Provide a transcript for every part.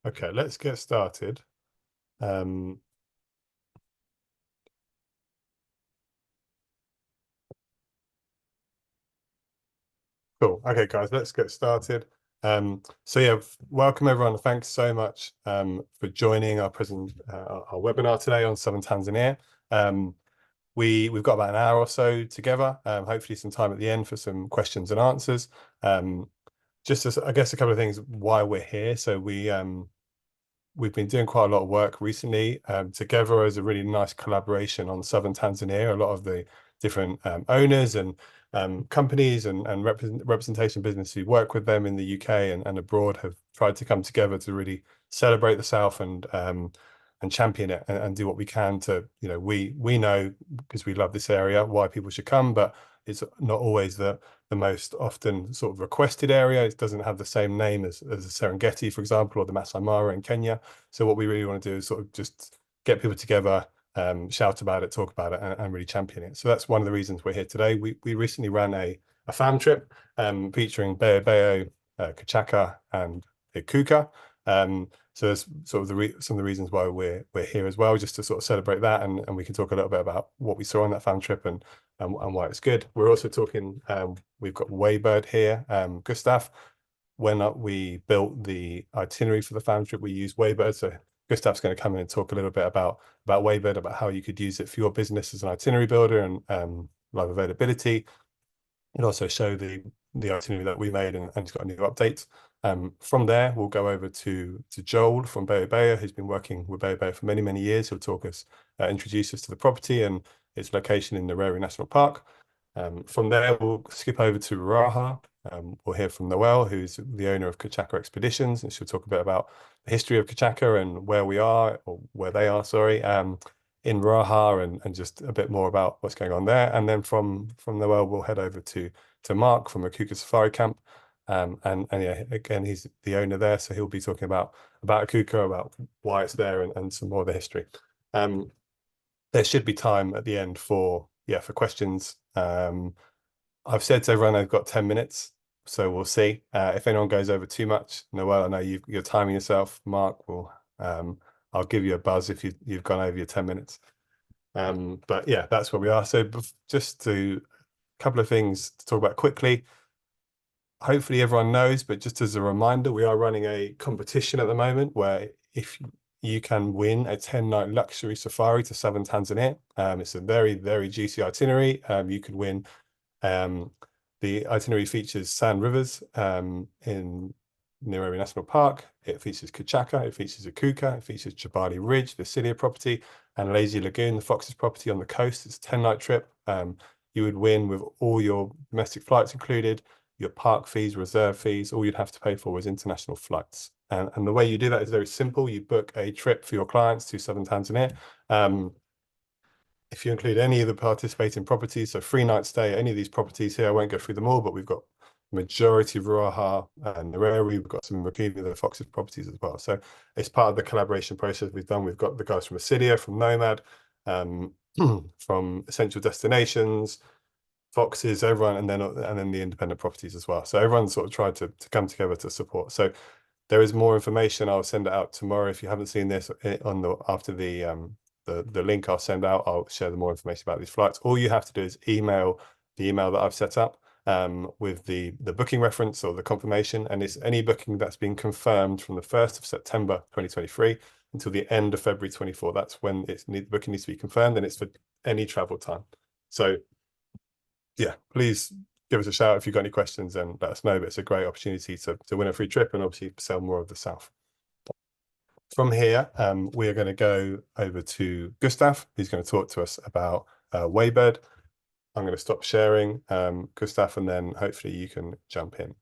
Okay, let's get started. Cool. Okay, guys, let's get started. So yeah, welcome everyone. Thanks so much for joining our our webinar today on Southern Tanzania. We've got about an hour or so together. Hopefully some time at the end for some questions and answers. Just as, I guess, a couple of things why we're here. So we've been doing quite a lot of work recently together as a really nice collaboration on Southern Tanzania. A lot of the different owners and companies and representation business who work with them in the UK and abroad have tried to come together to really celebrate the South and champion it and do what we can to, we know, because we love this area, why people should come, but it's not always the most often sort of requested area. It doesn't have the same name as the Serengeti, for example, or the Masai Mara in Kenya. So what we really want to do is sort of just get people together, shout about it, talk about it, and really champion it. So that's one of the reasons we're here today. We recently ran a fam trip featuring Beho Beho, Kichaka, and Ikuka. So there's sort of some of the reasons why we're here as well, just to sort of celebrate that, and we can talk a little bit about what we saw on that fam trip and why it's good. We're also talking, we've got Waybird here, Gustav. When we built the itinerary for the fam trip, we used Waybird. So Gustav's going to come in and talk a little bit about Waybird, about how you could use it for your business as an itinerary builder and live availability. And also show the itinerary that we made and it's got a new update. From there, we'll go over to Joel from Beho Beho, who's been working with Beho Beho for many, many years. He'll talk us, introduce us to the property and its location in the Ruaha National Park. From there, we'll skip over to Ruaha. We'll hear from Noelle, who's the owner of Kichaka Expeditions, and she'll talk a bit about the history of Kichaka and where we are, or where they are, sorry, in Ruaha, and just a bit more about what's going on there. And then from Noelle, we'll head over to Mark from Ikuka Safari Camp. And yeah, again, he's the owner there, so he'll be talking about Ikuka, about why it's there, and some more of the history. There should be time at the end for questions. I've said to everyone I've got 10 minutes, so we'll see. If anyone goes over too much, Noelle, I know you're timing yourself. Mark will, I'll give you a buzz if you've gone over your 10 minutes. But yeah, that's where we are. So just a couple of things to talk about quickly. Hopefully everyone knows, but just as a reminder, we are running a competition at the moment where if you can win a 10-night luxury safari to Southern Tanzania. It's a very, very juicy itinerary. You could win. The itinerary features Sand Rivers in Nairobi National Park. It features Kichaka, it features Ikuka, it features Jabali Ridge, the Cilia property, and Lazy Lagoon, the Foxes property on the coast. It's a 10-night trip. You would win with all your domestic flights included, your park fees, reserve fees. All you'd have to pay for was international flights. And the way you do that is very simple. You book a trip for your clients to Southern Tanzania. If you include any of the participating properties, so 3-night stay, any of these properties here, I won't go through them all, but we've got majority of Ruaha and Nareri. We've got some Rakini, the Foxes properties as well. So it's part of the collaboration process we've done. We've got the guys from Acidia, from Nomad, from Essential Destinations, Foxes, everyone, and then the independent properties as well. So everyone's sort of tried to come together to support. So there is more information. I'll send it out tomorrow. If you haven't seen this after the link I'll send out, I'll share the more information about these flights. All you have to do is email the email that I've set up with the booking reference or the confirmation, and it's any booking that's been confirmed from the 1st of September 2023 until the end of February 24. That's when the booking needs to be confirmed, and it's for any travel time. So yeah, please give us a shout if you've got any questions and let us know. But it's a great opportunity to win a free trip and obviously sell more of the South. From here, we are going to go over to Gustav, who's going to talk to us about Waybird. I'm going to stop sharing, Gustav, and then hopefully you can jump in.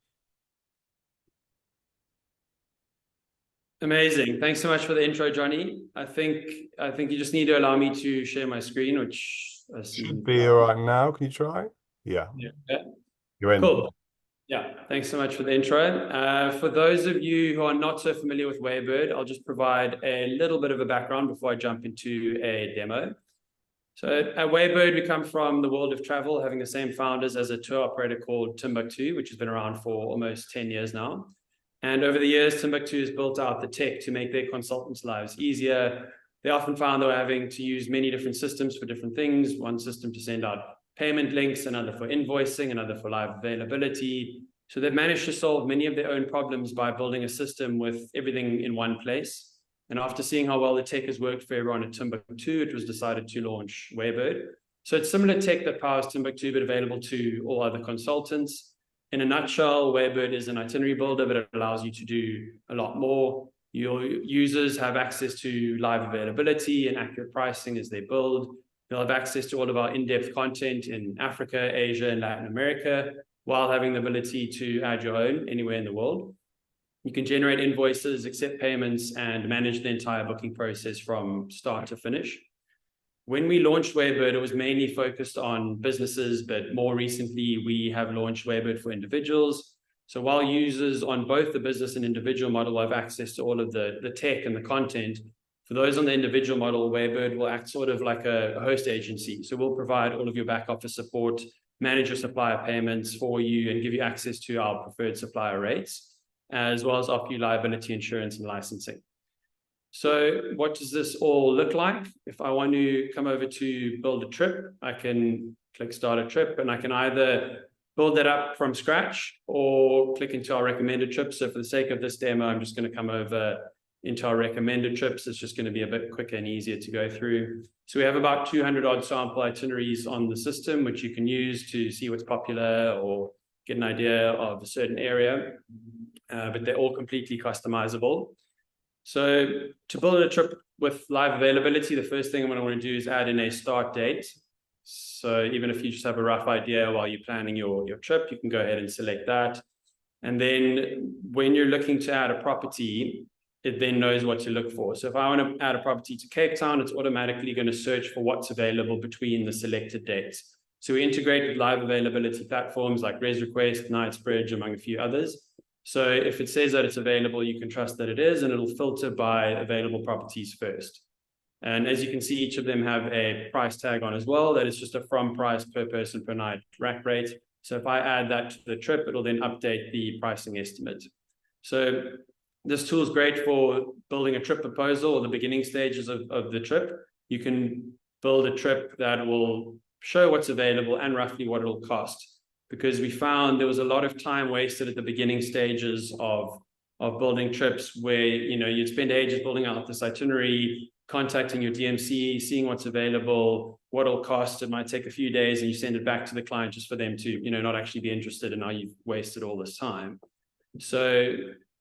Amazing. Thanks so much for the intro, Johnny. I think you just need to allow me to share my screen, which should be all right now. Can you try? Yeah. You're in. Cool. Yeah, thanks so much for the intro. For those of you who are not so familiar with Waybird, I'll just provide a little bit of a background before I jump into a demo. So at Waybird, we come from the world of travel, having the same founders as a tour operator called Timbuktu, which has been around for almost 10 years now. And over the years, Timbuktu has built out the tech to make their consultants' lives easier. They often found they were having to use many different systems for different things. One system to send out payment links, another for invoicing, another for live availability. So they've managed to solve many of their own problems by building a system with everything in one place. And after seeing how well the tech has worked for everyone at Timbuktu, it was decided to launch Waybird. So it's similar tech that powers Timbuktu, but available to all other consultants. In a nutshell, Waybird is an itinerary builder, but it allows you to do a lot more. Your users have access to live availability and accurate pricing as they build. They'll have access to all of our in-depth content in Africa, Asia, and Latin America, while having the ability to add your own anywhere in the world. You can generate invoices, accept payments, and manage the entire booking process from start to finish. When we launched Waybird, it was mainly focused on businesses, but more recently, we have launched Waybird for individuals. So while users on both the business and individual model have access to all of the tech and the content, for those on the individual model, Waybird will act sort of like a host agency. So we'll provide all of your back office support, manage your supplier payments for you, and give you access to our preferred supplier rates, as well as offer you liability insurance and licensing. So what does this all look like? If I want to come over to build a trip, I can click start a trip, and I can either build that up from scratch or click into our recommended trips. So for the sake of this demo, I'm just going to come over into our recommended trips. It's just going to be a bit quicker and easier to go through. So we have about 200 odd sample itineraries on the system, which you can use to see what's popular or get an idea of a certain area, but they're all completely customizable. So to build a trip with live availability, the first thing I'm going to want to do is add in a start date. So even if you just have a rough idea while you're planning your trip, you can go ahead and select that. And then when you're looking to add a property, it then knows what to look for. So if I want to add a property to Cape Town, it's automatically going to search for what's available between the selected dates. So we integrate with live availability platforms like ResRequest, Knightsbridge, among a few others. So if it says that it's available, you can trust that it is, and it'll filter by available properties first. And as you can see, each of them have a price tag on as well. That is just a from price per person per night rack rate. So if I add that to the trip, it'll then update the pricing estimate. So this tool is great for building a trip proposal or the beginning stages of the trip. You can build a trip that will show what's available and roughly what it'll cost, because we found there was a lot of time wasted at the beginning stages of building trips where, you know, you'd spend ages building out this itinerary, contacting your DMC, seeing what's available, what it'll cost. It might take a few days, and you send it back to the client just for them to, you know, not actually be interested, and now you've wasted all this time. So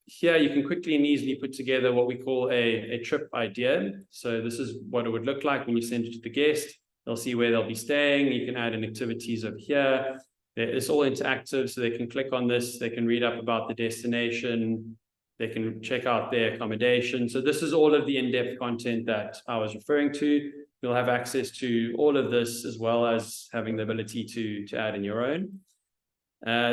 here you can quickly and easily put together what we call a trip idea. So this is what it would look like when you send it to the guest. They'll see where they'll be staying. You can add in activities over here. It's all interactive, so they can click on this, they can read up about the destination, they can check out their accommodation. So this is all of the in-depth content that I was referring to. You'll have access to all of this, as well as having the ability to add in your own.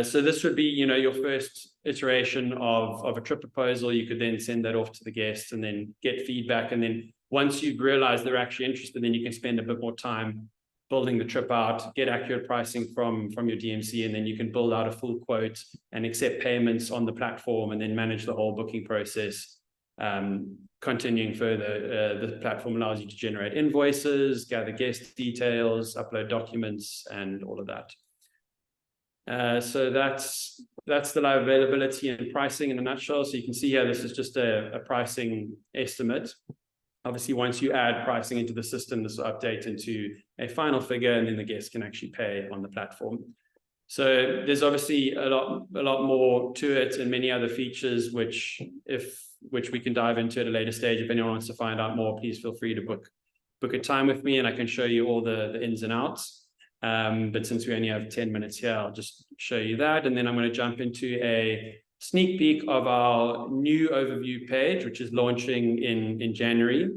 So this would be, you know, your first iteration of a trip proposal. You could then send that off to the guests and then get feedback. And then once you've realized they're actually interested, then you can spend a bit more time building the trip out, get accurate pricing from your DMC, and then you can build out a full quote and accept payments on the platform, and then manage the whole booking process. Continuing further, the platform allows you to generate invoices, gather guest details, upload documents, and all of that. So that's the live availability and pricing in a nutshell. So you can see here, this is just a pricing estimate. Obviously, once you add pricing into the system, this will update into a final figure, and then the guest can actually pay on the platform. So there's obviously a lot more to it, and many other features which we can dive into at a later stage. If anyone wants to find out more, please feel free to book a time with me, and I can show you all the ins and outs. But since we only have 10 minutes here, I'll just show you that, and then I'm going to jump into a sneak peek of our new overview page, which is launching in January.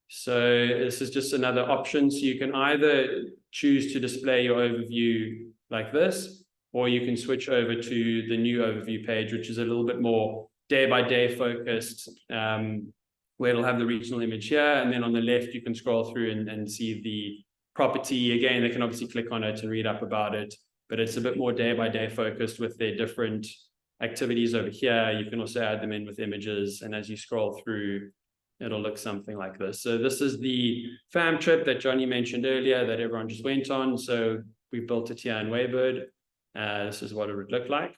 So this is just another option. So you can either choose to display your overview like this, or you can switch over to the new overview page, which is a little bit more day-by-day focused, where it'll have the regional image here. And then on the left, you can scroll through and see the property. Again, they can obviously click on it and read up about it, but it's a bit more day-by-day focused with their different activities over here. You can also add them in with images, and as you scroll through, it'll look something like this. So this is the fam trip that Johnny mentioned earlier that everyone just went on. So we built it here in Waybird. This is what it would look like.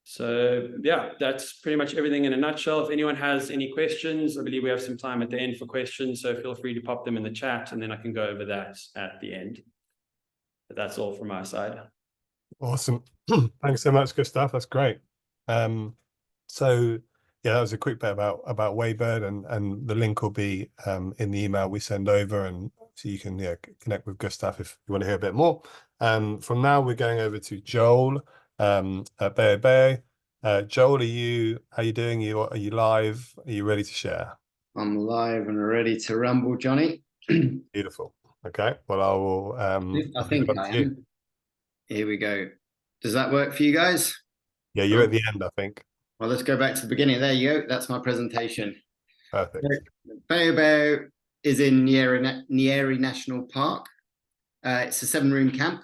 So yeah, that's pretty much everything in a nutshell. If anyone has any questions, I believe we have some time at the end for questions. So feel free to pop them in the chat, and then I can go over that at the end. But that's all from my side. Awesome. Thanks so much, Gustav. That's great. So yeah, that was a quick bit about Waybird, and the link will be in the email we send over, and so you can connect with Gustav if you want to hear a bit more. From now we're going over to Joel at Beho Beho. Joel, how are you doing? Are you live? Are you ready to share? I'm live and ready to rumble, Johnny. Beautiful. Okay. Well, I will. I think I am. Here we go. Does that work for you guys? Yeah, you're at the end, I think. Well, let's go back to the beginning. There you go. That's my presentation. Perfect. Beho Beho is in Nyeri National Park. It's a 7-room camp,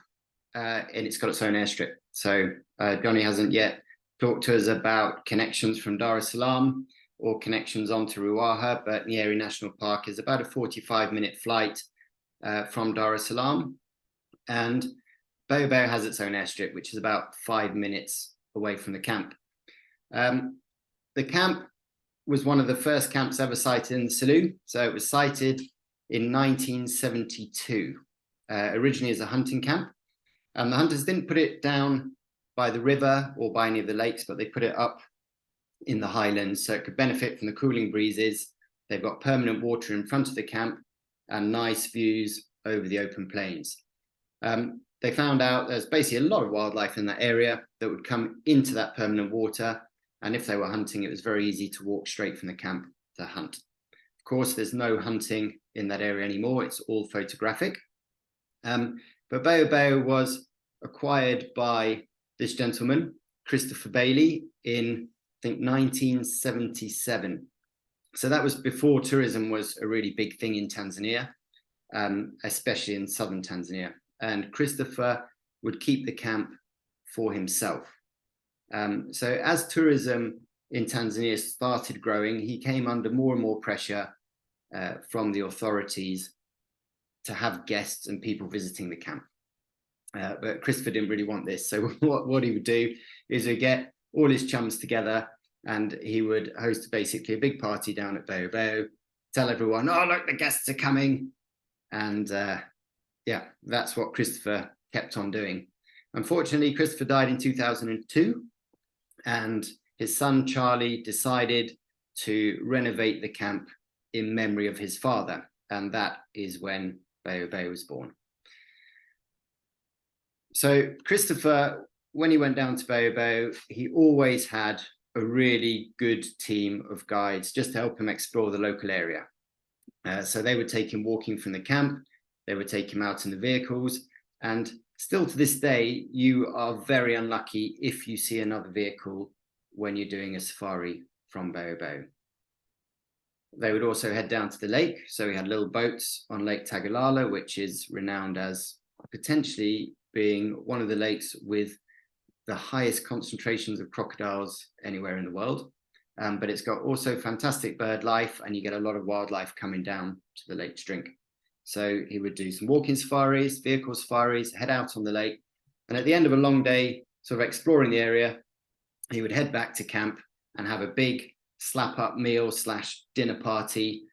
and it's got its own airstrip. So Johnny hasn't yet talked to us about connections from Dar es Salaam or connections onto Ruaha, but Nyeri National Park is about a 45-minute flight from Dar es Salaam. And Beho Beho has its own airstrip, which is about 5 minutes away from the camp. The camp was one of the first camps ever sighted in the Selous. So it was sighted in 1972, originally as a hunting camp. And the hunters didn't put it down by the river or by any of the lakes, but they put it up in the highlands so it could benefit from the cooling breezes. They've got permanent water in front of the camp and nice views over the open plains. They found out there's basically a lot of wildlife in that area that would come into that permanent water. And if they were hunting, it was very easy to walk straight from the camp to hunt. Of course, there's no hunting in that area anymore. It's all photographic. But Beho Beho was acquired by this gentleman, Christopher Bailey, in, I think, 1977. So that was before tourism was a really big thing in Tanzania, especially in Southern Tanzania. And Christopher would keep the camp for himself. So as tourism in Tanzania started growing, he came under more and more pressure from the authorities to have guests and people visiting the camp. But Christopher didn't really want this. So what he would do is he'd get all his chums together and he would host basically a big party down at Beho Beho, tell everyone, oh, look, the guests are coming. And yeah, that's what Christopher kept on doing. Unfortunately, Christopher died in 2002, and his son, Charlie, decided to renovate the camp in memory of his father. And that is when Beho Beho was born. So Christopher, when he went down to Beho Beho, he always had a really good team of guides just to help him explore the local area. So they would take him walking from the camp. They would take him out in the vehicles. And still to this day, you are very unlucky if you see another vehicle when you're doing a safari from Beho Beho. They would also head down to the lake. So we had little boats on Lake Tagalala, which is renowned as potentially being one of the lakes with the highest concentrations of crocodiles anywhere in the world. But it's got also fantastic bird life, and you get a lot of wildlife coming down to the lake to drink. So he would do some walking safaris, vehicle safaris, head out on the lake. And at the end of a long day, sort of exploring the area, he would head back to camp and have a big slap-up meal / dinner party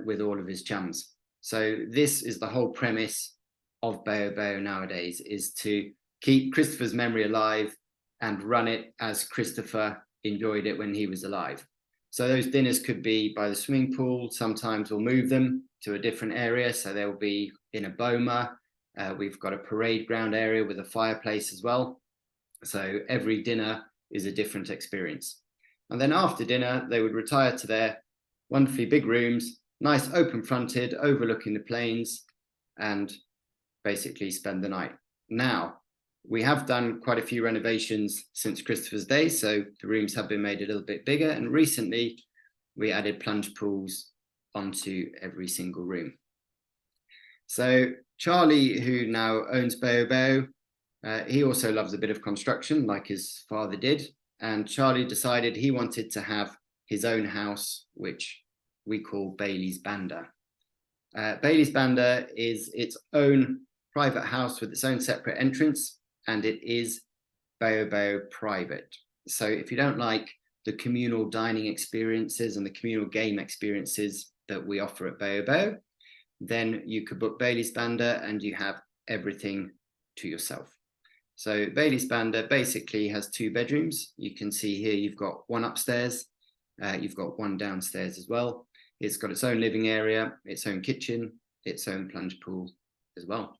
with all of his chums. So this is the whole premise of Beho Beho nowadays, is to keep Christopher's memory alive and run it as Christopher enjoyed it when he was alive. So those dinners could be by the swimming pool. Sometimes we'll move them to a different area. So they'll be in a boma. We've got a parade ground area with a fireplace as well. So every dinner is a different experience. And then after dinner, they would retire to their wonderfully big rooms, nice open fronted, overlooking the plains, and basically spend the night. Now, we have done quite a few renovations since Christopher's day, so the rooms have been made a little bit bigger, and recently we added plunge pools onto every single room. So Charlie, who now owns Beho Beho, He also loves a bit of construction, like his father did. And Charlie decided he wanted to have his own house, which we call Bailey's Banda. Bailey's Banda is its own private house with its own separate entrance, and it is Beho Beho private. So if you don't like the communal dining experiences and the communal game experiences that we offer at Beho Beho, then you could book Bailey's Banda and you have everything to yourself. So Bailey's Banda basically has 2 bedrooms. You can see here you've got one upstairs, you've got one downstairs as well. It's got its own living area, its own kitchen, its own plunge pool as well.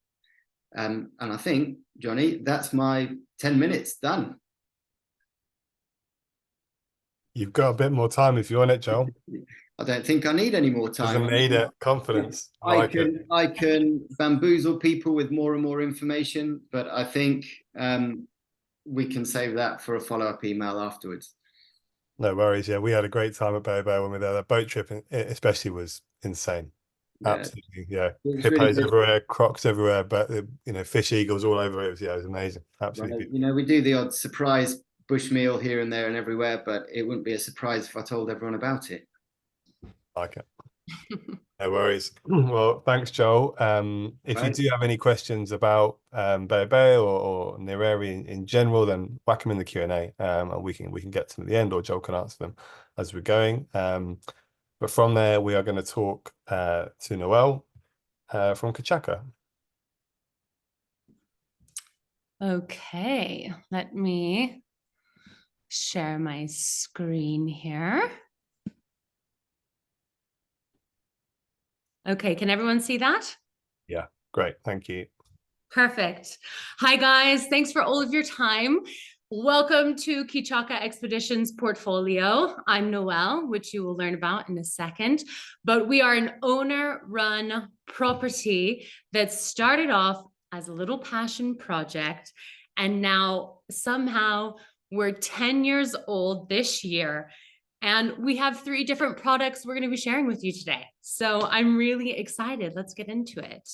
And I think, Johnny, that's my 10 minutes done. You've got a bit more time if you want it, Joel. I don't think I need any more time. Doesn't need it. Confidence. I can bamboozle people with more and more information, but I think we can save that for a follow-up email afterwards. No worries. Yeah, we had a great time at Beho Beho when we were there. The boat trip, especially, was insane. Yeah. Absolutely, yeah. really Hippos everywhere, crocs everywhere, but fish eagles all over. It was amazing. Absolutely. Right. We do the odd surprise bush meal here and there and everywhere, but it wouldn't be a surprise if I told everyone about it. Like it. No worries. Well, thanks, Joel. If you do have any questions about Beho Beho or near area in general, then whack them in the Q&A, and we can get to them at the end, or Joel can answer them as we're going. But from there, we are going to talk to Noelle from Kichaka. Okay, let me share my screen here. Okay, can everyone see that? Yeah, great. Thank you. Perfect. Hi, guys. Thanks for all of your time. Welcome to Kichaka Expeditions portfolio. I'm Noelle, which you will learn about in a second, but we are an owner-run property that started off as a little passion project, and now somehow we're 10 years old this year, and we have 3 different products we're going to be sharing with you today. So I'm really excited. Let's get into it.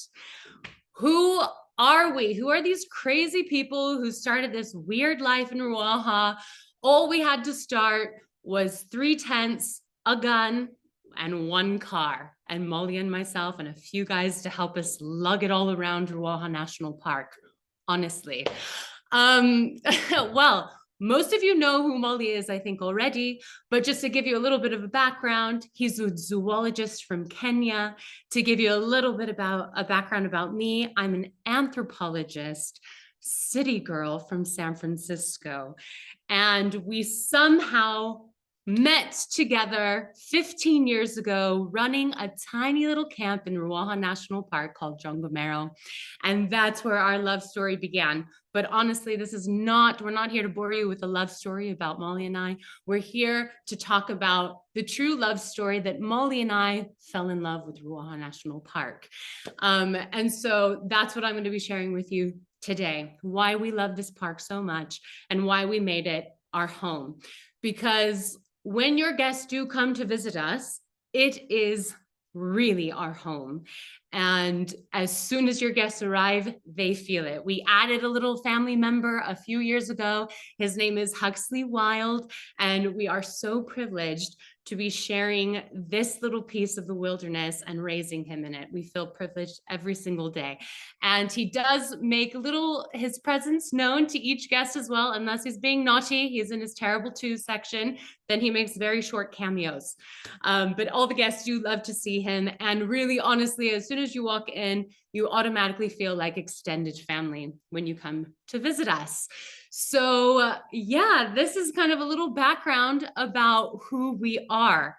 Who are we? Who are these crazy people who started this weird life in Ruaha? All we had to start was 3 tents, a gun, and 1 car, and Molly and myself and a few guys to help us lug it all around Ruaha National Park, honestly. Well, most of you know who Molly is, I think, already, but just to give you a little bit of a background, he's a zoologist from Kenya. To give you a little bit about a background about me, I'm an anthropologist, city girl from San Francisco, and we somehow met together 15 years ago running a tiny little camp in Ruaha National Park called Jongomero, and that's where our love story began. But honestly, we're not here to bore you with a love story about Molly and I. We're here to talk about the true love story that Molly and I fell in love with Ruaha National Park. And so that's what I'm going to be sharing with you today, why we love this park so much and why we made it our home. Because when your guests do come to visit us, it is really our home. And as soon as your guests arrive, they feel it. We added a little family member a few years ago. His name is Huxley Wild, and we are so privileged to be sharing this little piece of the wilderness and raising him in it. We feel privileged every single day. And he does make his presence known to each guest as well, unless he's being naughty. He's in his terrible 2 section. Then he makes very short cameos. But all the guests do love to see him. And really, honestly, as soon as you walk in, you automatically feel like extended family when you come to visit us. So yeah, this is kind of a little background about who we are.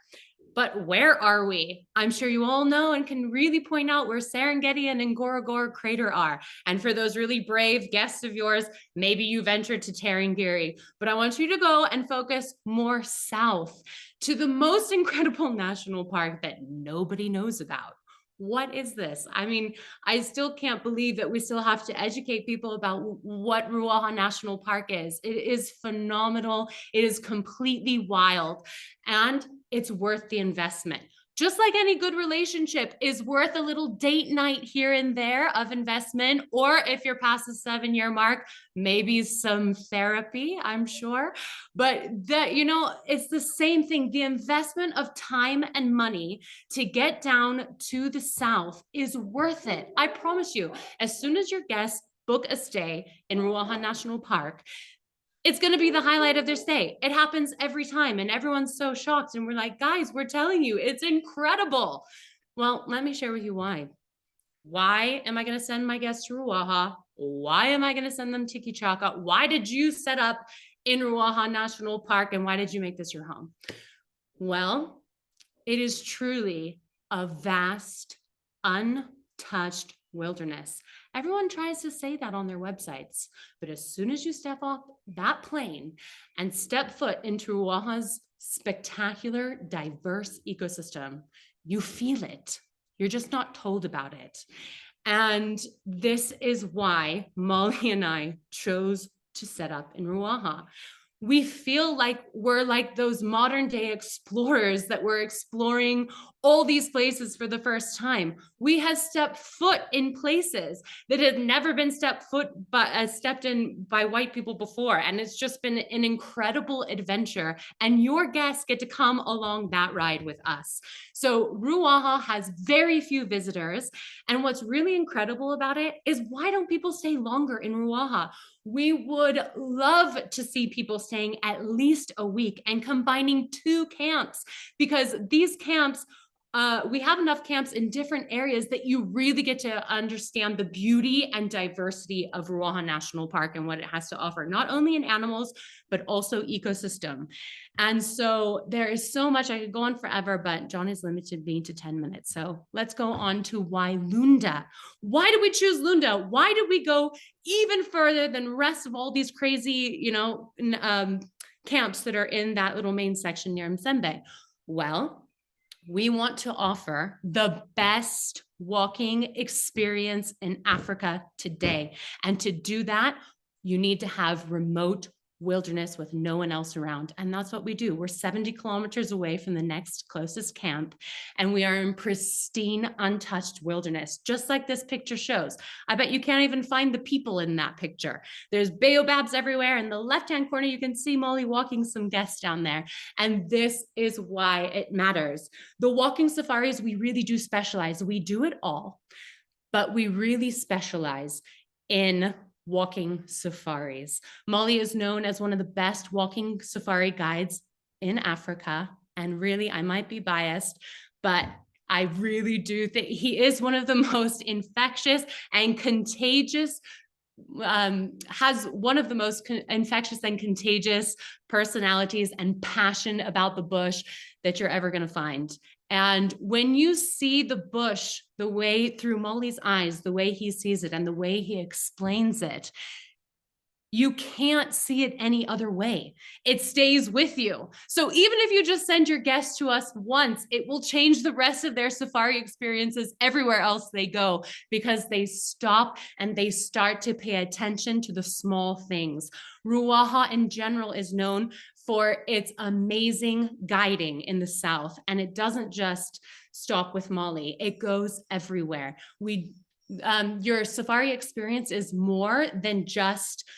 But where are we? I'm sure you all know and can really point out where Serengeti and Ngorongoro Crater are. And for those really brave guests of yours, maybe you ventured to Tarangire. But I want you to go and focus more south to the most incredible national park that nobody knows about. What is this? I mean, I still can't believe that we still have to educate people about what Ruaha National Park is. It is phenomenal. It is completely wild, and it's worth the investment. just like any good relationship is worth a little date night here and there of investment, or if you're past the 7-year mark, maybe some therapy, I'm sure. But that, you know, it's the same thing. The investment of time and money to get down to the south is worth it. I promise you, as soon as your guests book a stay in Ruaha National Park, it's going to be the highlight of their stay. It happens every time, and everyone's so shocked. And we're like, guys, we're telling you, it's incredible. Well, let me share with you why. Why am I going to send my guests to Ruaha? Why am I going to send them to Kichaka? Why did you set up in Ruaha National Park, and why did you make this your home? Well, it is truly a vast, untouched wilderness. Everyone tries to say that on their websites, but as soon as you step off that plane and step foot into Ruaha's spectacular, diverse ecosystem, you feel it. You're just not told about it. And this is why Molly and I chose to set up in Ruaha. We feel like we're like those modern day explorers that were exploring all these places for the first time. We have stepped foot in places that had never been stepped in by white people before. And it's just been an incredible adventure. And your guests get to come along that ride with us. So Ruaha has very few visitors. And what's really incredible about it is, why don't people stay longer in Ruaha? We would love to see people staying at least a week and combining 2 camps, because these camps, we have enough camps in different areas that you really get to understand the beauty and diversity of Ruaha National Park and what it has to offer, not only in animals, but also ecosystem. And so there is so much. I could go on forever, but John has limited me to 10 minutes. So let's go on to why Lunda. Why did we choose Lunda? Why did we go even further than the rest of all these crazy, you know, camps that are in that little main section near Msembe? Well, we want to offer the best walking experience in Africa today. And to do that, you need to have remote wilderness with no one else around. And that's what we do. We're 70 kilometers away from the next closest camp, and we are in pristine, untouched wilderness, just like this picture shows. I bet you can't even find the people in that picture. There's baobabs everywhere. In the left-hand corner, you can see Molly walking some guests down there. And this is why it matters. The walking safaris, we really do specialize. We do it all, but we really specialize in walking safaris. Molly is known as one of the best walking safari guides in Africa. And really, I might be biased, but I really do think he is one of the most infectious and contagious, has one of the most infectious and contagious personalities and passion about the bush that you're ever going to find. And when you see the bush, the way through Molly's eyes, the way he sees it and the way he explains it, you can't see it any other way. It stays with you. So even if you just send your guests to us once, it will change the rest of their safari experiences everywhere else they go, because they stop and they start to pay attention to the small things. Ruaha in general is known for its amazing guiding in the south, and it doesn't just stop with Molly. It goes everywhere. Your safari experience is more than just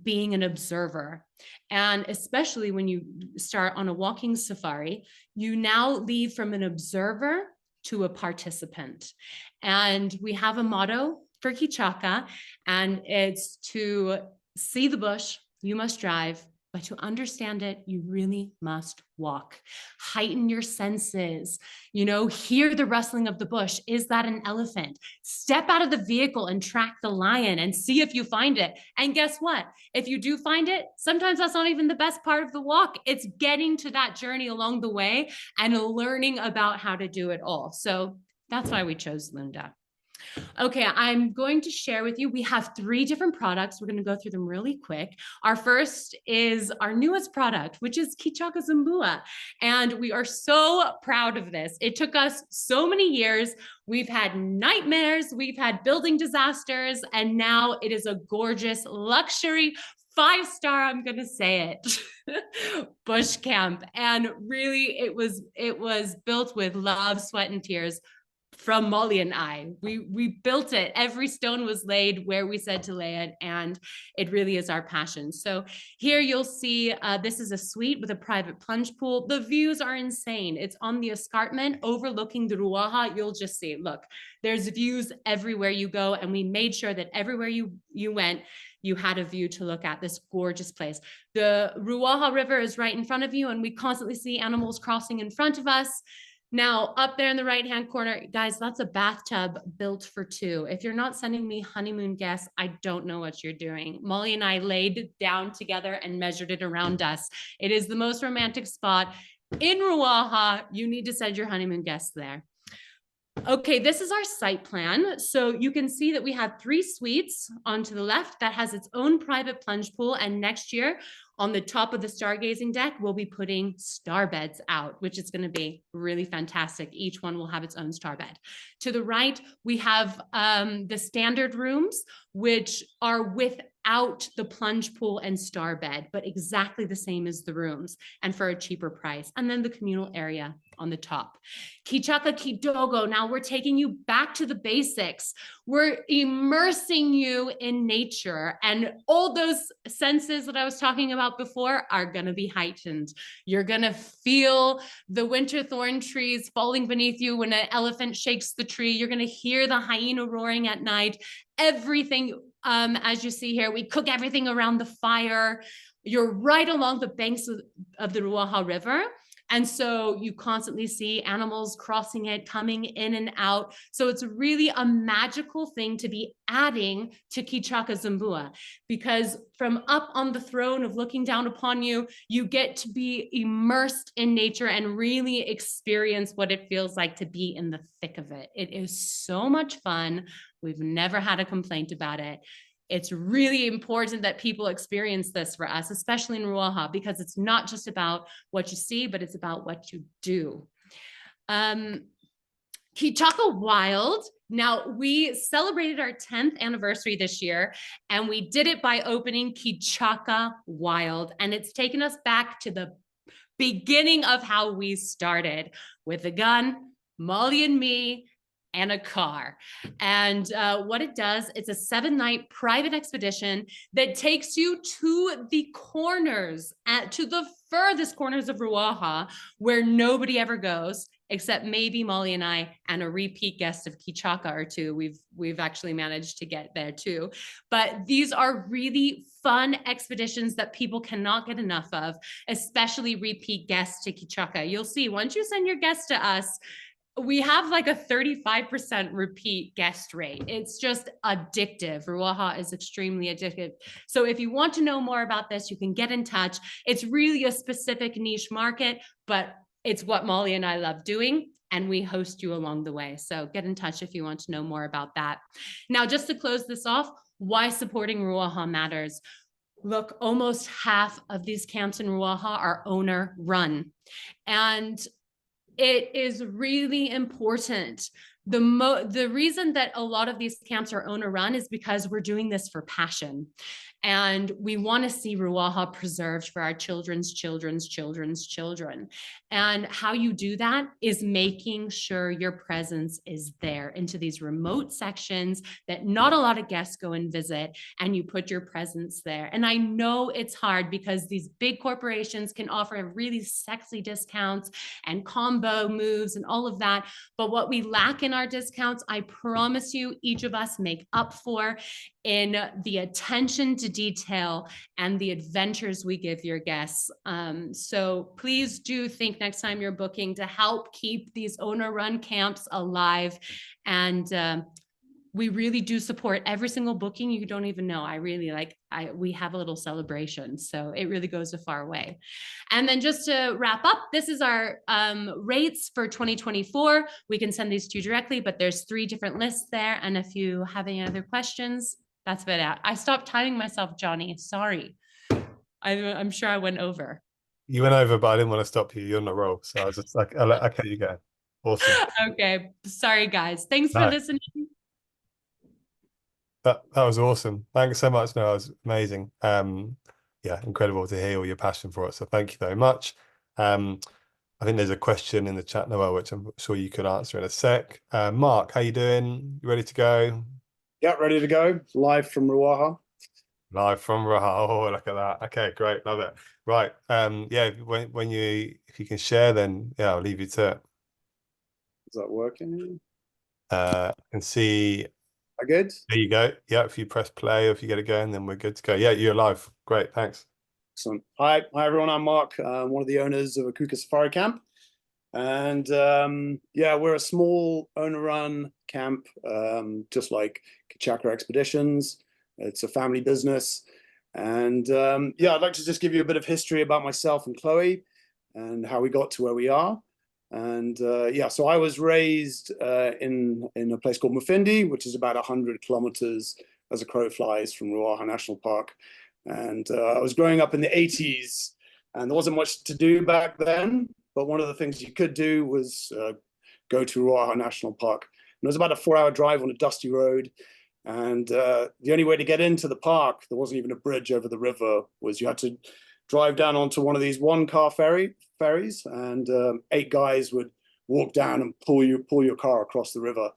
being an observer. And especially when you start on a walking safari, you now leave from an observer to a participant. And we have a motto for Kichaka, and it's to see the bush, you must drive, but to understand it, you really must walk. Heighten your senses, you know, hear the rustling of the bush. Is that an elephant? Step out of the vehicle and track the lion and see if you find it. And guess what? If you do find it, sometimes that's not even the best part of the walk. It's getting to that journey along the way and learning about how to do it all. So that's why we chose Lunda. Okay, I'm going to share with you, we have 3 different products. We're going to go through them really quick. Our first is our newest product, which is Kichaka Zumbua. And we are so proud of this. It took us so many years. We've had nightmares, we've had building disasters, and now it is a gorgeous luxury 5-star, I'm gonna say it, bush camp. And really it was built with love, sweat, and tears from Molly and I. We built it. Every stone was laid where we said to lay it, and it really is our passion. So here you'll see this is a suite with a private plunge pool. The views are insane. It's on the escarpment overlooking the Ruaha. You'll just see, look, there's views everywhere you go, and we made sure that everywhere you went, you had a view to look at this gorgeous place. The Ruaha River is right in front of you, and we constantly see animals crossing in front of us. Now, up there in the right-hand corner, guys, that's a bathtub built for two. If you're not sending me honeymoon guests, I don't know what you're doing. Molly and I laid down together and measured it around us. It is the most romantic spot in Ruaha. You need to send your honeymoon guests there. Okay, this is our site plan. So you can see that we have 3 suites on to the left that has its own private plunge pool. And next year on the top of the stargazing deck, we'll be putting star beds out, which is going to be really fantastic. Each one will have its own star bed. To the right, we have the standard rooms, which are without the plunge pool and star bed, but exactly the same as the rooms and for a cheaper price. And then the communal area on the top. Kichaka Kidogo. Now we're taking you back to the basics. We're immersing you in nature, and all those senses that I was talking about before are going to be heightened. You're going to feel the winter thorn trees falling beneath you when an elephant shakes the tree. You're going to hear the hyena roaring at night. Everything, as you see here, we cook everything around the fire. You're right along the banks of the Ruaha River. And so you constantly see animals crossing it, coming in and out. So it's really a magical thing to be adding to Kichaka Zumbua, because from up on the throne of looking down upon you, you get to be immersed in nature and really experience what it feels like to be in the thick of it. It is so much fun. We've never had a complaint about it. It's really important that people experience this for us, especially in Ruaha, because it's not just about what you see, but it's about what you do. Kichaka Wild. Now, we celebrated our 10th anniversary this year, and we did it by opening Kichaka Wild. And it's taken us back to the beginning of how we started, with a gun, Molly and me, and a car. And what it does, it's a 7-night private expedition that takes you to the corners, to the furthest corners of Ruaha, where nobody ever goes, except maybe Molly and I and a repeat guest of Kichaka or two. We've actually managed to get there too. But these are really fun expeditions that people cannot get enough of, especially repeat guests to Kichaka. You'll see, once you send your guests to us, we have like a 35% repeat guest rate. It's just addictive. Ruaha is extremely addictive. So if you want to know more about this, you can get in touch. It's really a specific niche market, but it's what Molly and I love doing, and we host you along the way. So get in touch if you want to know more about that. Now, just to close this off, why supporting Ruaha matters. Look, almost half of these camps in Ruaha are owner run. And it is really important. The reason that a lot of these camps are owner run is because we're doing this for passion. And we want to see Ruaha preserved for our children's children's children's children. And how you do that is making sure your presence is there into these remote sections that not a lot of guests go and visit, and you put your presence there. And I know it's hard because these big corporations can offer really sexy discounts and combo moves and all of that. But what we lack in our discounts, I promise you, each of us make up for in the attention to detail and the adventures we give your guests. So please do think next time you're booking to help keep these owner-run camps alive. And we really do support every single booking. You don't even know. We have a little celebration. So it really goes a far way. And then just to wrap up, this is our rates for 2024. We can send these to you directly, but there's 3 different lists there. And if you have any other questions, that's about it. I stopped timing myself, Johnny. Sorry. I'm sure I went over. You went over, but I didn't want to stop you. You're on the roll. So I was just like, okay, you go. Awesome. Okay. Sorry, guys. Thanks for listening. That was awesome. Thanks so much. No, that was amazing. Yeah, incredible to hear all your passion for it. So thank you very much. I think there's a question in the chat, Noelle, which I'm sure you could answer in a sec. Mark, how you doing? You ready to go? Yeah, ready to go. Live from Ruaha. Live from Ruaha. Oh, look at that. Okay, great. Love it. Right. Yeah, when you if you can share, then yeah, I'll leave you to it. Is that working? I can see. Are good? There you go. Yeah, if you press play or if you get it going, then we're good to go. Yeah, you're live. Great, thanks. Excellent. Hi everyone. I'm Mark. I'm one of the owners of Ikuka Safari Camp, and yeah, we're a small owner-run camp, just like Kichaka Expeditions. It's a family business, and yeah, I'd like to just give you a bit of history about myself and Chloe, and how we got to where we are. And yeah, so I was raised in a place called Mufindi, which is about 100 kilometers as a crow flies from Ruaha National Park. And I was growing up in the 80s, and there wasn't much to do back then. But one of the things you could do was go to Ruaha National Park. And it was about a 4-hour drive on a dusty road. And the only way to get into the park, there wasn't even a bridge over the river, was you had to drive down onto one of these one-car ferries, and 8 guys would walk down and pull your car across the river.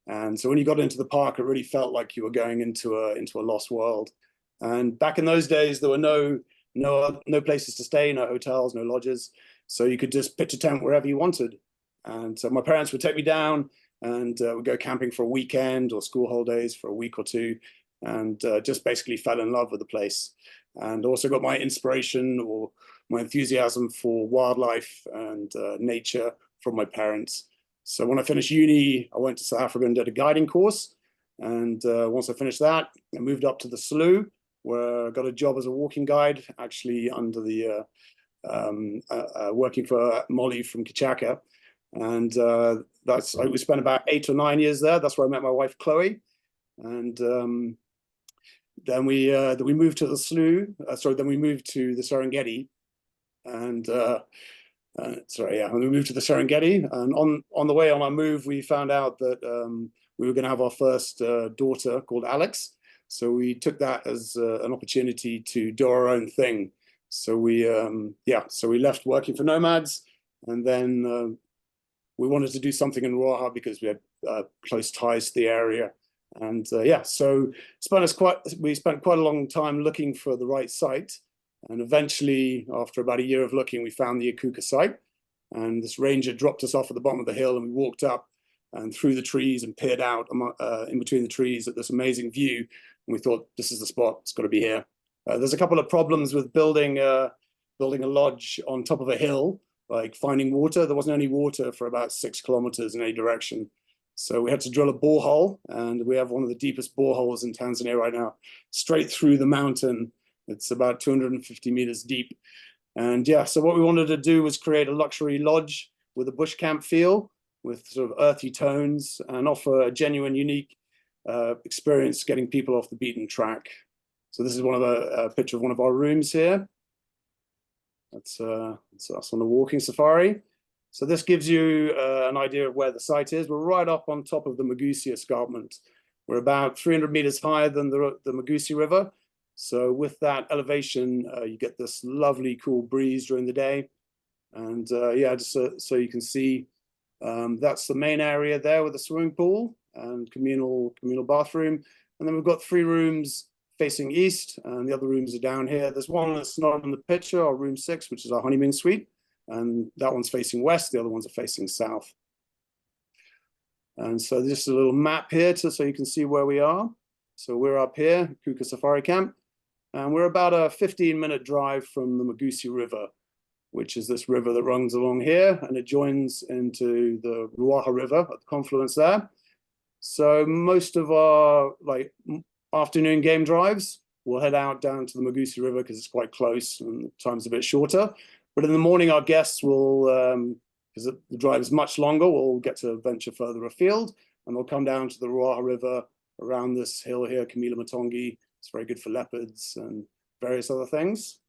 And so when you got into the park, it really felt like you were going into a lost world. And back in those days, there were no places to stay, no hotels, no lodges, so you could just pitch a tent wherever you wanted. And so my parents would take me down, and we'd go camping for a weekend or school holidays for a week or two, and just basically fell in love with the place. And also got my inspiration or my enthusiasm for wildlife and nature from my parents. So when I finished uni, I went to South Africa and did a guiding course. And once I finished that, I moved up to the Slough, where I got a job as a walking guide, actually under the working for Molly from Kichaka. And we spent about 8 or 9 years there. That's where I met my wife, Chloe. And then we moved to the Slough. Then we moved to the Serengeti. And and we moved to the Serengeti. And on the way on our move, we found out that we were going to have our first daughter called Alex. So we took that as an opportunity to do our own thing. So we left working for Nomads, and then we wanted to do something in Ruaha because we had close ties to the area. And so we spent quite a long time looking for the right site. And eventually, after about a year of looking, we found the Ikuka site. And this ranger dropped us off at the bottom of the hill, and we walked up and through the trees and peered out in between the trees at this amazing view. And we thought, this is the spot, it's got to be here. There's a couple of problems with building a lodge on top of a hill, like finding water. There wasn't any water for about 6 kilometers in any direction. So we had to drill a borehole, and we have one of the deepest boreholes in Tanzania right now, straight through the mountain. It's about 250 meters deep. And yeah, so what we wanted to do was create a luxury lodge with a bush camp feel, with sort of earthy tones, and offer a genuine, unique experience getting people off the beaten track. So this is a picture of one of our rooms here. That's us on the walking safari. So this gives you an idea of where the site is. We're right up on top of the Magusi escarpment. We're about 300 meters higher than the Magusi River. So with that elevation, you get this lovely cool breeze during the day. And just so you can see, that's the main area there with the swimming pool and communal bathroom. And then we've got 3 rooms facing east, and the other rooms are down here. There's one that's not in the picture, our room 6, which is our honeymoon suite. And that one's facing west, the other ones are facing south. And so just a little map here so you can see where we are. So we're up here, Ikuka Safari Camp, and we're about a 15-minute drive from the Magusi River, which is this river that runs along here, and it joins into the Ruaha River at the confluence there. So most of our afternoon game drives, we'll head out down to the Magusi River because it's quite close and the time's a bit shorter. But in the morning, our guests will, because the drive is much longer, we'll get to venture further afield, and they'll come down to the Ruaha River around this hill here, Kamila Matongi. It's very good for leopards and various other things.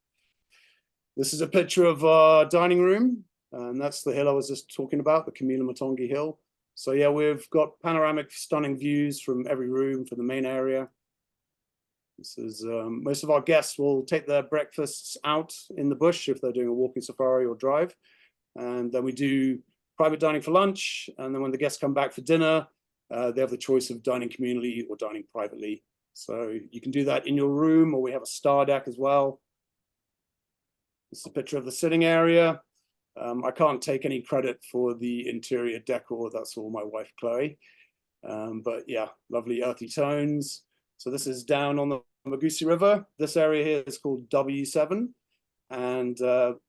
This is a picture of our dining room, and that's the hill I was just talking about, the Kamila Matongi Hill. So yeah, we've got panoramic, stunning views from every room for the main area. This is most of our guests will take their breakfasts out in the bush if they're doing a walking safari or drive, and then we do private dining for lunch. And then when the guests come back for dinner, they have the choice of dining communally or dining privately. So you can do that in your room, or we have a star deck as well. This is a picture of the sitting area. I can't take any credit for the interior decor. That's all my wife, Chloe. But yeah, lovely earthy tones. So this is down on the Magusi River. This area here is called W7. And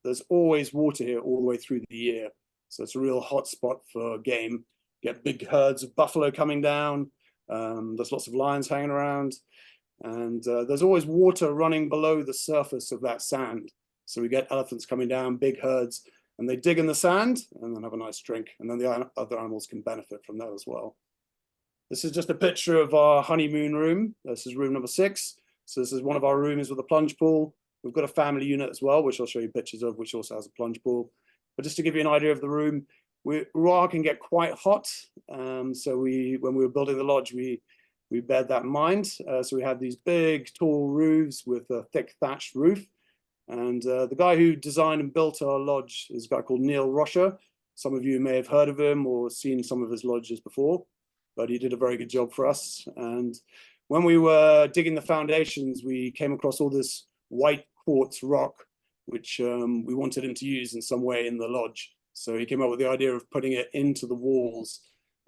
there's always water here all the way through the year. So it's a real hot spot for game. Get big herds of buffalo coming down. There's lots of lions hanging around. And there's always water running below the surface of that sand. So we get elephants coming down, big herds, and they dig in the sand and then have a nice drink. And then the other animals can benefit from that as well. This is just a picture of our honeymoon room. This is room number 6. So this is one of our rooms with a plunge pool. We've got a family unit as well, which I'll show you pictures of, which also has a plunge pool. But just to give you an idea of the room, Ruaha can get quite hot. So when we were building the lodge, we bared that in mind. So we had these big, tall roofs with a thick thatched roof. And the guy who designed and built our lodge is a guy called Neil Rosher. Some of you may have heard of him or seen some of his lodges before, but he did a very good job for us. And when we were digging the foundations, we came across all this white quartz rock, which we wanted him to use in some way in the lodge. So he came up with the idea of putting it into the walls.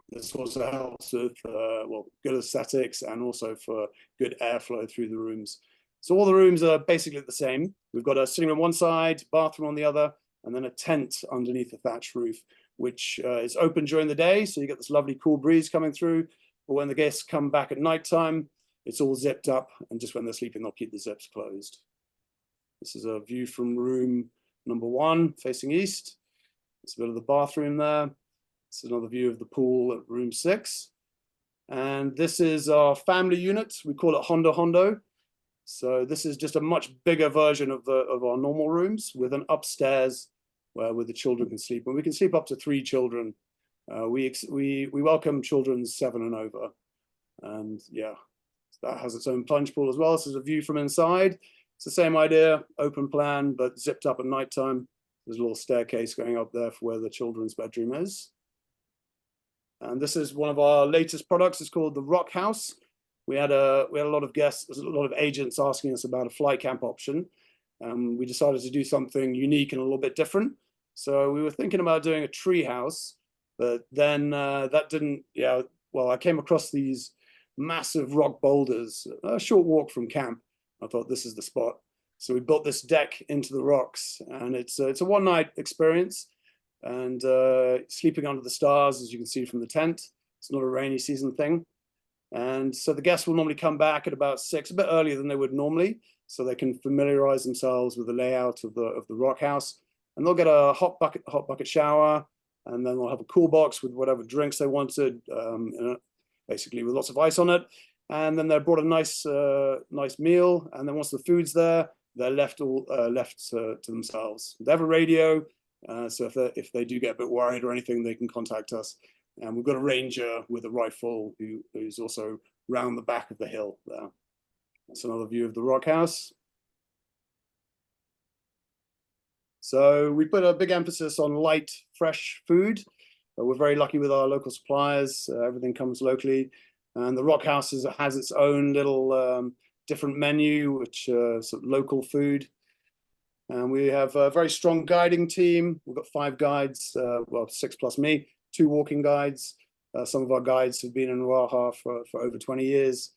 This also helps with well, good aesthetics and also for good airflow through the rooms. So all the rooms are basically the same. We've got a sitting room on one side, bathroom on the other, and then a tent underneath the thatched roof, which is open during the day. So you get this lovely cool breeze coming through. But when the guests come back at nighttime, it's all zipped up. And just when they're sleeping, they'll keep the zips closed. This is a view from room number 1, facing east. It's a bit of the bathroom there. This is another view of the pool at room 6. And this is our family unit. We call it Hondo Hondo. So this is just a much bigger version of our normal rooms with an upstairs where the children can sleep. And we can sleep up to 3 children. We welcome children 7 and over. And yeah, that has its own plunge pool as well. This is a view from inside. It's the same idea, open plan, but zipped up at nighttime. There's a little staircase going up there for where the children's bedroom is. And this is one of our latest products. It's called the Rock House. We had a lot of guests, a lot of agents asking us about a fly camp option. We decided to do something unique and a little bit different. So we were thinking about doing a tree house, but then that didn't, yeah, well, I came across these massive rock boulders, a short walk from camp. I thought this is the spot. So we built this deck into the rocks, and it's a one-night experience, and sleeping under the stars, as you can see from the tent. It's not a rainy season thing. And so the guests will normally come back at about 6, a bit earlier than they would normally, so they can familiarize themselves with the layout of the rock house. And they'll get a hot bucket shower, and then they'll have a cool box with whatever drinks they wanted, basically with lots of ice on it. And then they're brought a nice meal. And then once the food's there, they're left to themselves. They have a radio, so if they do get a bit worried or anything, they can contact us. And we've got a ranger with a rifle who's also round the back of the hill there. That's another view of the rock house. So we put a big emphasis on light, fresh food. We're very lucky with our local suppliers. Everything comes locally. And the rock house has its own little different menu, which is sort of local food. And we have a very strong guiding team. We've got 5 guides, well, 6 plus me. 2 walking guides. Some of our guides have been in Ruaha for over 20 years.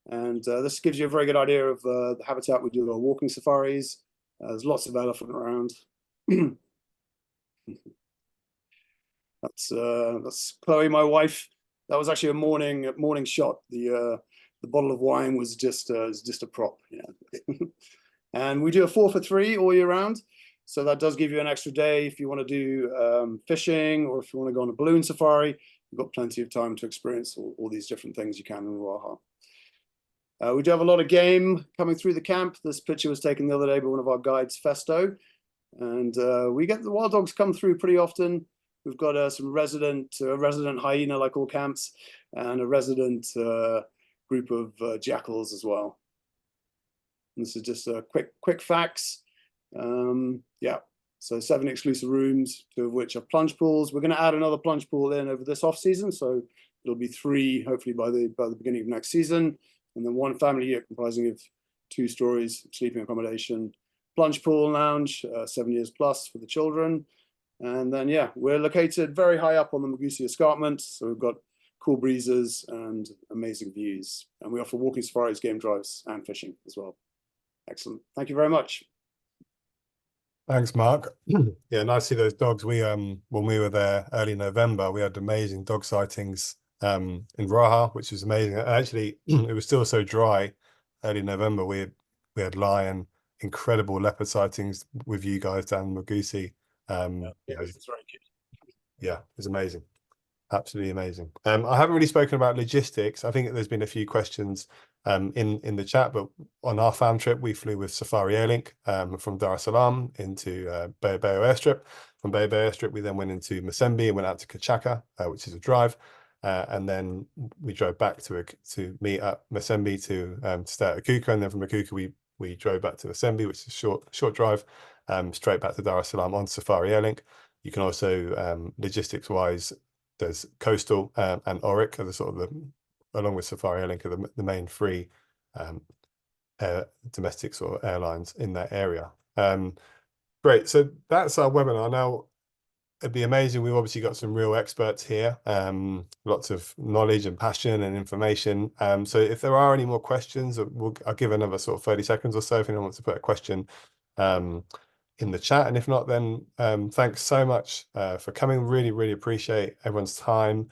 And this gives you a very good idea of the habitat. We do our walking safaris. There's lots of elephant around. That's Chloe, my wife. That was actually a morning shot. The bottle of wine was just a prop. Yeah. And we do a 4 for 3 all year round. So that does give you an extra day if you want to do fishing, or if you want to go on a balloon safari. You've got plenty of time to experience all these different things you can in Ruaha. We do have a lot of game coming through the camp. This picture was taken the other day by one of our guides, Festo. And we get the wild dogs come through pretty often. We've got a resident hyena, like all camps, and a resident group of jackals as well. This is just a quick facts. Yeah, so 7 exclusive rooms, 2 of which are plunge pools. We're going to add another plunge pool in over this off season, so it'll be 3 hopefully by the beginning of next season, and then 1 family unit comprising of 2 stories, sleeping accommodation, plunge pool lounge, 7 years plus for the children. And then yeah, we're located very high up on the Magusi Escarpment, so we've got cool breezes and amazing views, and we offer walking safaris, game drives, and fishing as well. Excellent, thank you very much. Thanks, Mark. Yeah, nice to see those dogs. We when we were there early November, we had amazing dog sightings in Ruaha, which was amazing. And actually, it was still so dry early November. We had lion, incredible leopard sightings with you guys down in Magusi. It's very cute. Yeah, it was amazing. Absolutely amazing. I haven't really spoken about logistics. I think there's been a few questions in the chat, but on our fam trip, we flew with Safari Airlink from Dar es Salaam into Beho Beho airstrip. From Beho Beho airstrip, we then went into Musembe and went out to Kichaka, which is a drive. And then we drove back to meet at Musembe to stay at Ikuka. And then from Ikuka, we drove back to Musembe, which is a short drive, straight back to Dar es Salaam on Safari Airlink. You can also, logistics-wise, there's Coastal and Auric are the sort of along with Safari Airlink are the main 3 domestic sort of airlines in that area. Great, so that's our webinar. Now, it'd be amazing. We've obviously got some real experts here, lots of knowledge and passion and information. So if there are any more questions, I'll give another sort of 30 seconds or so if anyone wants to put a question in the chat, and if not, then thanks so much for coming. Really appreciate everyone's time.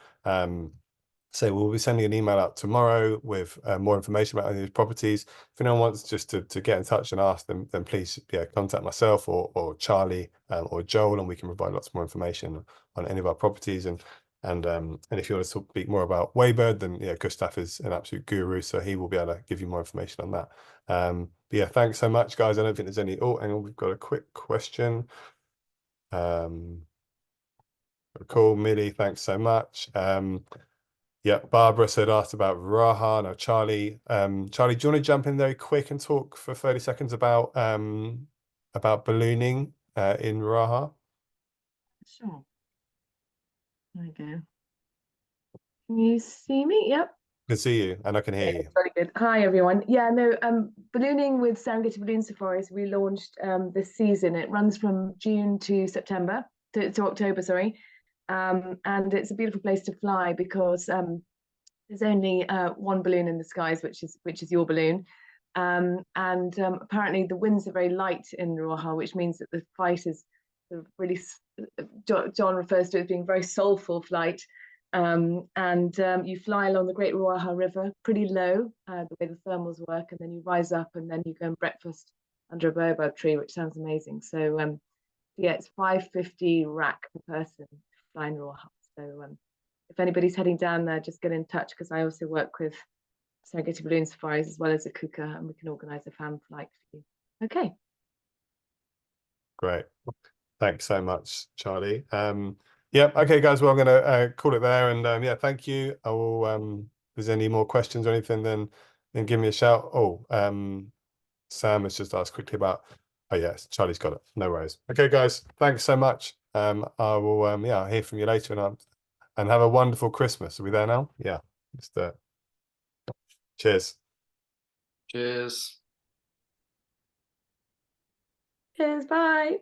So we'll be sending an email out tomorrow with more information about these properties. If anyone wants just to get in touch and ask them, then please contact myself or Charlie or Joel, and we can provide lots more information on any of our properties. And if you want to speak more about Waybird, then yeah, Gustav is an absolute guru, so he will be able to give you more information on that. But yeah, thanks so much, guys. I don't think there's any. Oh, hang on, we've got a quick question. Cool, Millie, thanks so much. Yeah, Barbara asked about Ruaha. Now, Charlie, do you want to jump in very quick and talk for 30 seconds about ballooning in Ruaha? Sure. There we go. Can you see me? Yep. I can see you and I can hear you. Very good. Hi, everyone. Yeah, no, ballooning with Serengeti Balloon Safaris, we launched this season. It runs from June to September, to October, sorry. And it's a beautiful place to fly because there's only 1 balloon in the skies, which is your balloon. Apparently the winds are very light in Ruaha, which means that the flight is really, John refers to it as being very soulful flight. You fly along the Great Ruaha River pretty low, the way the thermals work, and then you rise up and then you go and breakfast under a baobab tree, which sounds amazing. So yeah, it's 550 rack per person to fly in Ruaha. So if anybody's heading down there, just get in touch, because I also work with Serengeti Balloon Safaris as well as Ikuka, and we can organize a fan flight for you. Okay. Great. Thanks so much, Charlie. Yeah, okay, guys, well, I'm going to call it there. And yeah, thank you. I will, if there's any more questions or anything, then give me a shout. Oh, Sam has just asked quickly about, oh, yes, Charlie's got it. No worries. Okay, guys, thanks so much. I will, yeah, I'll hear from you later, and have a wonderful Christmas. Are we there now? Yeah. Just, cheers. Cheers. Cheers. Bye.